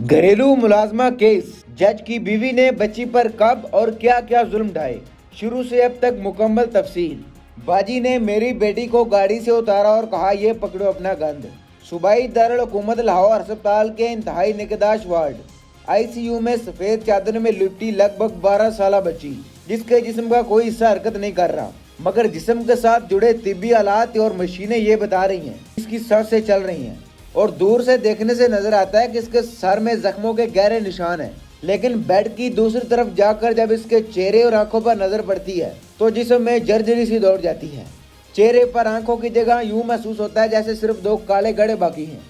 घरेलू मुलाजमा केस, जज की बीवी ने बच्ची पर कब और क्या क्या जुल्म ढाए, शुरू से अब तक मुकम्मल तफसील। बाजी ने मेरी बेटी को गाड़ी से उतारा और कहा ये पकड़ो अपना गंद। सूबाई दारुल हुकूमत लाहौर अस्पताल के इंतहाई निगहदाश्त वार्ड ICU में सफेद चादर में लिपटी लगभग 12 साल बच्ची, जिसके जिस्म का कोई हिस्सा हरकत नहीं कर रहा, मगर जिस्म के साथ जुड़े तिब्बी आलात और मशीनें ये बता रही हैं इसकी सांसें चल रही हैं, और दूर से देखने से नजर आता है कि इसके सर में जख्मों के गहरे निशान हैं। लेकिन बेड की दूसरी तरफ जाकर जब इसके चेहरे और आंखों पर नजर पड़ती है तो जिस्म में जर्जरी सी दौड़ जाती है। चेहरे पर आंखों की जगह यूं महसूस होता है जैसे सिर्फ 2 काले गड़े बाकी हैं।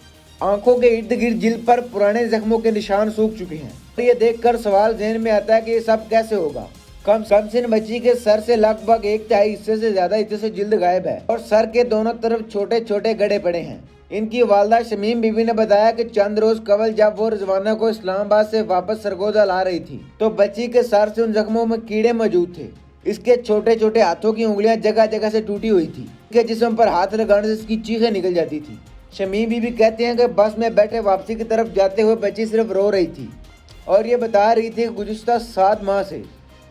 आंखों के इर्द गिर्द जिल्द पर पुराने जख्मों के निशान सूख चुके हैं। और ये देखकर सवाल ज़हन में आता है कि ये सब कैसे होगा। कम सिन बच्ची के सर से लगभग 1/3 हिस्से से ज्यादा हिस्से से जिल्द गायब है और सर के दोनों तरफ छोटे छोटे गड्ढे पड़े हैं। इनकी वालदा शमीम बीबी ने बताया कि चंद रोज कबल जब वो रिजवाना को इस्लामाबाद से वापस सरगोदा ला रही थी तो बच्ची के सर से उन जख्मों में कीड़े मौजूद थे। इसके छोटे छोटे हाथों की उंगलियां जगह जगह से टूटी हुई थी। इसके जिस्म पर हाथ लगाने से इसकी चीखें निकल जाती थी। शमीम बीबी कहते हैं कि बस में बैठे वापसी की तरफ जाते हुए बच्ची सिर्फ रो रही थी और ये बता रही थी कि गुज़िश्ता 7 माह से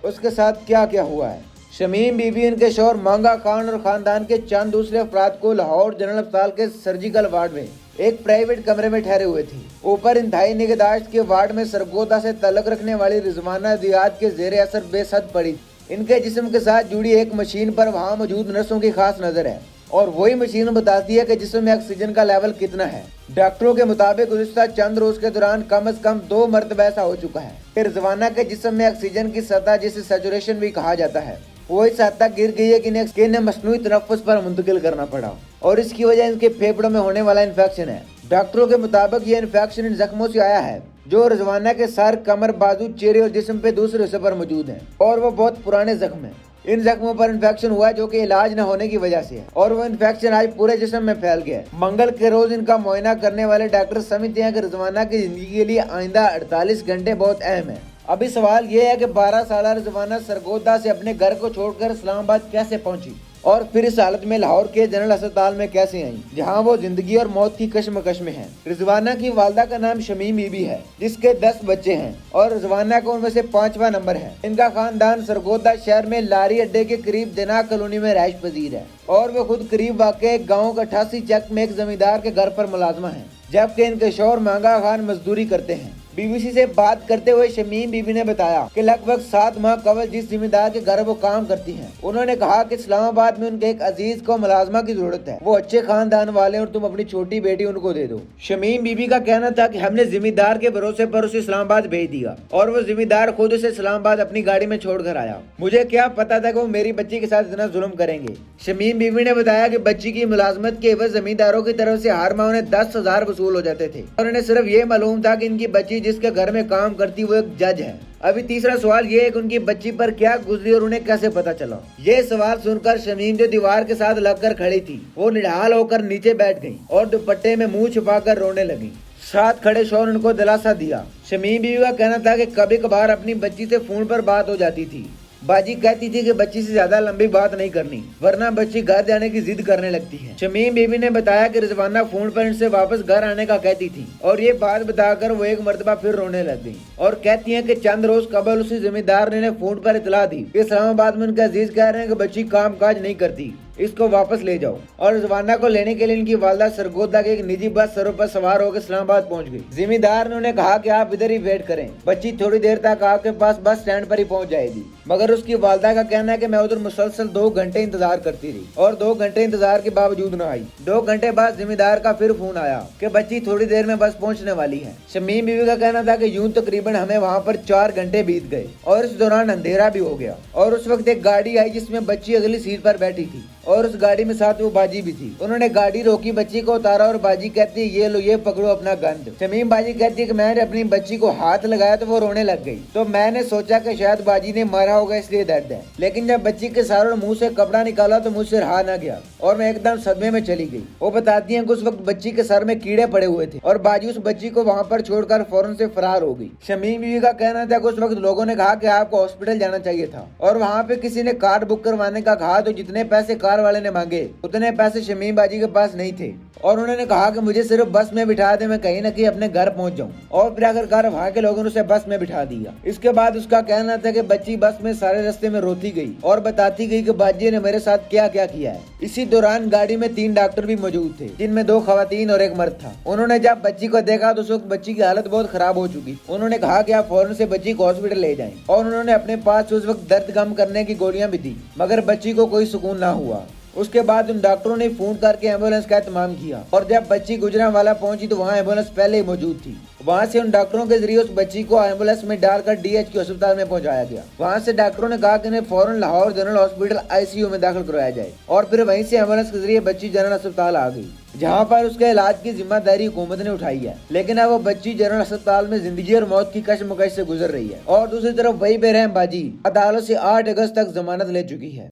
उसके साथ क्या क्या हुआ है। शमीम बीबी इनके शौहर मांगा खान और खानदान के चंद दूसरे अफराद को लाहौर जनरल अस्पताल के सर्जिकल वार्ड में एक प्राइवेट कमरे में ठहरे हुए थे। ऊपर इंतहाई निगहदाश्त के वार्ड में सरगोदा से तल्लुक रखने वाली रिजवाना दियात के जेर असर बेसद पड़ी। इनके जिस्म के साथ जुड़ी एक मशीन पर वहाँ मौजूद नर्सों की खास नजर है और वही मशीन बताती है कि जिस्म में ऑक्सीजन का लेवल कितना है। डॉक्टरों के मुताबिक गुज़िश्ता चंद रोज के दौरान कम से कम 2 मरतबा ऐसा हो चुका है कि रिजवाना के जिस्म में ऑक्सीजन की सतह, जिसे सैचुरेशन भी कहा जाता है, वो इस हद तक गिर गई है कि इन्हें मसनूई तनफ्फुस पर मुंतकिल करना पड़ा और इसकी वजह इनके फेफड़ों में होने वाला इन्फेक्शन है। डॉक्टरों के मुताबिक ये इन्फेक्शन इन जख्मों से आया है जो रिजवाना के सर, कमर, बाजू, चेहरे और जिस्म पे दूसरे हिस्से पर मौजूद हैं और वो बहुत पुराने जख्म हैं। इन जख्मों पर इन्फेक्शन हुआ जो कि इलाज न होने की वजह से है और वो इन्फेक्शन आज पूरे जिस्म में फैल गया है। मंगल के रोज इनका मुआयना करने वाले डॉक्टर समझते हैं कि रिजवाना की जिंदगी के लिए आइंदा 48 घंटे बहुत अहम है। अभी सवाल ये है कि 12 साल रिजवाना सरगोदा से अपने घर को छोड़कर इस्लामाबाद कैसे पहुंची और फिर इस हालत में लाहौर के जनरल अस्पताल में कैसे आई, जहां वो जिंदगी और मौत की कश्मकश में है। रिजवाना की वालदा का नाम शमीम बीबी है, जिसके 10 बच्चे हैं और रिजवाना को उनमें से 5वां नंबर है। इनका खानदान सरगोदा शहर में लारी अड्डे के करीब दिना कॉलोनी में रहायश पजीर है और वो खुद करीब वाक़े गाँव का 88 चक में एक जमींदार के घर पर मुलाजमा है, जबकि इनके शौहर मांगा खान मजदूरी करते हैं। BBC से बात करते हुए शमीम बीबी ने बताया कि लगभग 7 माह कबल जिस जिम्मेदार के घर वो काम करती हैं, उन्होंने कहा कि इस्लामाबाद में उनके एक अजीज को मुलाजमा की जरूरत है, वो अच्छे खानदान वाले और तुम अपनी छोटी बेटी उनको दे दो। शमीम बीबी का कहना था कि हमने जिम्मेदार के भरोसे पर उसे इस्लामाबाद भेज दिया और वो जिम्मेदार खुद उसे इस्लामाबाद अपनी गाड़ी में छोड़कर आया। मुझे क्या पता था कि वो मेरी बच्ची के साथ इतना जुल्म करेंगे। शमीम बीबी ने बताया कि बच्ची की मुलाजमत के एवज जमींदारों की तरफ से हर माह उन्हें 10,000 वसूल हो जाते थे और उन्हें सिर्फ ये मालूम था कि इनकी बच्ची जिसके घर में काम करती वो एक जज है। अभी तीसरा सवाल ये है कि उनकी बच्ची पर क्या गुजरी और उन्हें कैसे पता चला। ये सवाल सुनकर शमीम जो दीवार के साथ लगकर खड़ी थी वो निढाल होकर नीचे बैठ गई और दुपट्टे में मुंह छुपाकर रोने लगी। साथ खड़े शौहर उनको दिलासा दिया। शमीम बीवी का कहना था कि कभी कभार अपनी बच्ची से फोन पर बात हो जाती थी। बाजी कहती थी कि बच्ची से ज्यादा लंबी बात नहीं करनी वरना बच्ची घर जाने की जिद करने लगती है। शमीम बीबी ने बताया कि रिजवाना फोन पर इनसे वापस घर आने का कहती थी और ये बात बताकर वो एक मर्तबा फिर रोने लग गई और कहती हैं कि चंद रोज कबल उसी जिम्मेदार ने फोन पर इतला दी कि इस्लामाबाद में उनके अजीज कह रहे हैं कि बच्ची काम काज नहीं करती, इसको वापस ले जाओ। और रिजवाना को लेने के लिए इनकी वालदा सरगोदा के एक निजी बस सरों पर सवार होकर इस्लामाबाद पहुंच गई। जिम्मेदार ने उन्हें कहा कि आप इधर ही वेट करें, बच्ची थोड़ी देर तक आपके पास बस स्टैंड पर ही पहुंच जाएगी। मगर उसकी वालदा का कहना है कि मैं उधर मुसलसल 2 घंटे इंतजार करती रही और 2 घंटे इंतजार के बावजूद न आई। 2 घंटे बाद जिम्मेदार का फिर फोन आया कि बच्ची थोड़ी देर में बस पहुंचने वाली है। शमीम बीवी का कहना था कि यूं तकरीबन हमें वहाँ पर 4 घंटे बीत गए और इस दौरान अंधेरा भी हो गया और उस वक्त एक गाड़ी आई जिसमें बच्ची अगली सीट पर बैठी थी और उस गाड़ी में साथ वो बाजी भी थी। उन्होंने गाड़ी रोकी, बच्ची को उतारा और बाजी कहती है ये लो, ये पकड़ो अपना गंद। शमीम बाजी कहती है कि मैंने अपनी बच्ची को हाथ लगाया तो वो रोने लग गई, तो मैंने सोचा कि शायद बाजी ने मारा होगा इसलिए दर्द है, लेकिन जब बच्ची के सर और मुंह से कपड़ा निकाला तो मुझसे रहा न गया और मैं एकदम सदमे में चली गई। वो बताती है कि उस वक्त बच्ची के सर में कीड़े पड़े हुए थे और बाजी उस बच्ची को वहाँ पर छोड़कर फौरन से फरार हो गई। शमीम बीवी का कहना था कि उस वक्त लोगों ने कहा कि आपको हॉस्पिटल जाना चाहिए था और वहाँ पे किसी ने कार बुक करवाने का कहा तो जितने पैसे कार वाले ने मांगे उतने पैसे शमीम बाजी के पास नहीं थे اور انہوں نے کہا کہ مجھے صرف بس میں بٹھا دے, میں کہیں نہ کہیں اپنے گھر پہنچ جاؤں. اور پھر آخرکار وہاں کے لوگوں نے اسے بس میں بٹھا دیا. اس کے بعد اس کا کہنا تھا کہ بچی بس میں سارے راستے میں روتی گئی اور بتاتی گئی کہ باجی نے میرے ساتھ کیا کیا کیا ہے. اسی دوران گاڑی میں 3 ڈاکٹر بھی موجود تھے, جن میں 2 خواتین اور 1 مرد تھا. انہوں نے جب بچی کو دیکھا تو اس وقت بچی کی حالت بہت خراب ہو چکی. انہوں نے کہا کہ آپ فوراً سے بچی کو ہاسپٹل لے جائیں, اور انہوں نے اپنے پاس اس وقت درد کم کرنے کی گولیاں بھی دی, مگر بچی کو کوئی سکون نہ ہوا. اس کے بعد ان ڈاکٹروں نے فون کر کے ایمبولینس کا اہتمام کیا, اور جب بچی گجرانوالہ پہنچی تو وہاں ایمبولینس پہلے ہی موجود تھی. وہاں سے ان ڈاکٹروں کے ذریعے اس بچی کو ایمبولینس میں ڈال کر DHQ ہسپتال میں پہنچایا گیا. وہاں سے ڈاکٹروں نے کہا کہ انہیں فوراً لاہور جنرل ہاسپٹل ICU میں داخل کروایا جائے, اور پھر وہیں سے ایمبولینس کے ذریعے بچی جنرل ہسپتال آ گئی, جہاں پر اس کے علاج کی ذمہ داری حکومت نے اٹھائی ہے. لیکن اب وہ بچی جنرل ہسپتال میں زندگی اور موت کی کشمکش سے گزر رہی ہے. اور دوسری طرف وہی بے رحم باجی عدالت سے 8 اگست تک ضمانت لے چکی ہے.